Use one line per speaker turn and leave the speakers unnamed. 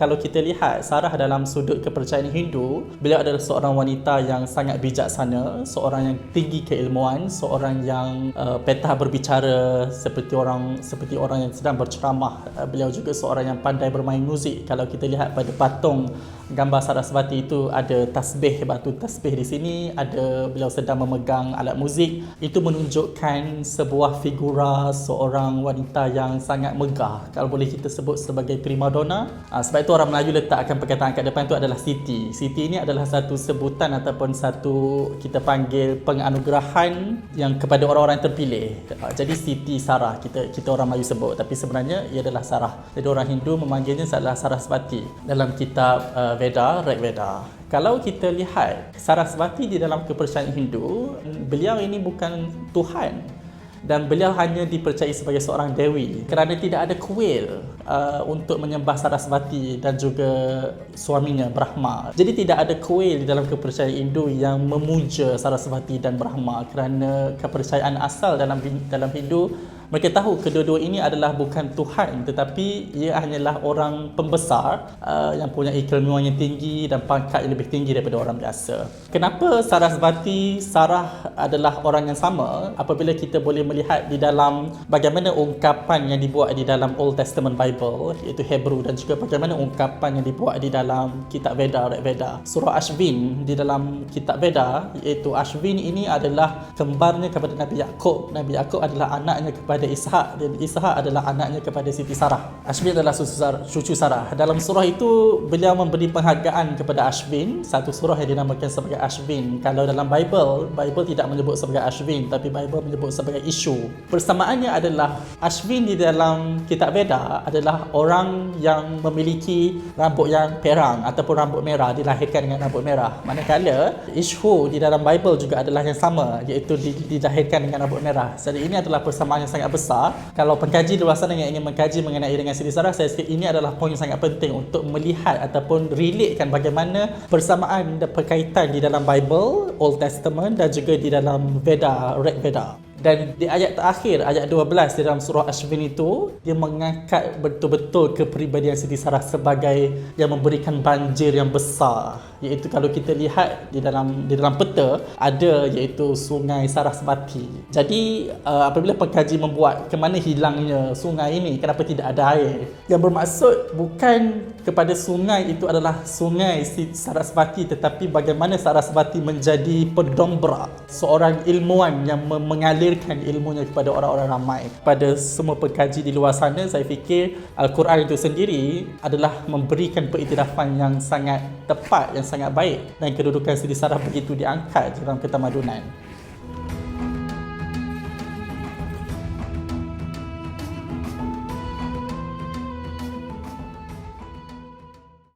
kalau kita lihat Sarah dalam sudut kepercayaan Hindu, beliau adalah seorang wanita yang sangat bijaksana, seorang yang tinggi keilmuan, seorang yang petah berbicara seperti orang yang sedang berceramah. Beliau juga seorang yang pandai bermain muzik. Kalau kita lihat pada patung gambar Sarasvati itu ada tasbih, batu tasbih di sini, ada beliau sedang memegang alat muzik. Itu menunjukkan sebuah figura seorang wanita yang sangat megah, kalau boleh kita sebut sebagai primadona. Sebab itu orang Melayu letakkan perkataan kat depan itu adalah Siti. Siti ini adalah satu sebutan ataupun satu kita panggil penganugerahan yang kepada orang-orang terpilih. Jadi Siti Sarah kita orang Melayu sebut, tapi sebenarnya ia adalah Sarah. Jadi orang Hindu memanggilnya adalah Sarasvati dalam kitab Veda, Rig Veda. Kalau kita lihat Sarasvati di dalam kepercayaan Hindu, beliau ini bukan Tuhan dan beliau hanya dipercayai sebagai seorang dewi kerana tidak ada kuil untuk menyembah Sarasvati dan juga suaminya Brahma. Jadi tidak ada kuil di dalam kepercayaan Hindu yang memuja Sarasvati dan Brahma kerana kepercayaan asal dalam Hindu, mereka tahu kedua-dua ini adalah bukan Tuhan, tetapi ia hanyalah orang pembesar yang punya keilmuan yang tinggi dan pangkat yang lebih tinggi daripada orang biasa. Kenapa Sarasvati, Sarah adalah orang yang sama? Apabila kita boleh melihat di dalam bagaimana ungkapan yang dibuat di dalam Old Testament Bible, iaitu Hebrew, dan juga bagaimana ungkapan yang dibuat di dalam kitab Veda, Rig Veda. Surah Ashvin di dalam kitab Veda, iaitu Ashvin ini adalah kembarnya kepada Nabi Yaakob. Nabi Yaakob adalah anaknya kepada Ishak dan Ishak adalah anaknya kepada Siti Sarah. Ashvin adalah cucu Sarah. Dalam surah itu beliau memberi penghargaan kepada Ashvin, satu surah yang dinamakan sebagai Ashvin. Kalau dalam Bible tidak menyebut sebagai Ashvin, tapi Bible menyebut sebagai Ishu. Persamaannya adalah Ashvin di dalam kitab Veda adalah orang yang memiliki rambut yang perang ataupun rambut merah, dilahirkan dengan rambut merah. Manakala Ishu di dalam Bible juga adalah yang sama, iaitu dilahirkan dengan rambut merah. Jadi ini adalah persamaan yang sangat besar. Kalau pengkaji di luar sana yang ingin mengkaji mengenai dengan Siti Sarah, saya rasa ini adalah poin yang sangat penting untuk melihat ataupun relatekan bagaimana persamaan dan perkaitan di dalam Bible, Old Testament, dan juga di dalam Veda, Rig Veda. Dan di ayat terakhir, ayat 12 di dalam surah Ashvin itu, dia mengangkat betul-betul kepribadian Siti Sarah sebagai yang memberikan banjir yang besar. Iaitu kalau kita lihat di dalam peta, ada iaitu sungai Sarasvati. Jadi apabila pengkaji membuat ke mana hilangnya sungai ini, kenapa tidak ada air, yang bermaksud bukan kepada sungai itu adalah sungai Sarasvati, tetapi bagaimana Sarasvati menjadi pendombrak, seorang ilmuwan yang mengalirkan ilmunya kepada orang-orang ramai. Pada semua pengkaji di luar sana, saya fikir Al-Quran itu sendiri adalah memberikan pengiktirafan yang sangat tepat, yang sangat baik, dan kedudukan Siti Sarah begitu diangkat dalam ketamadunan.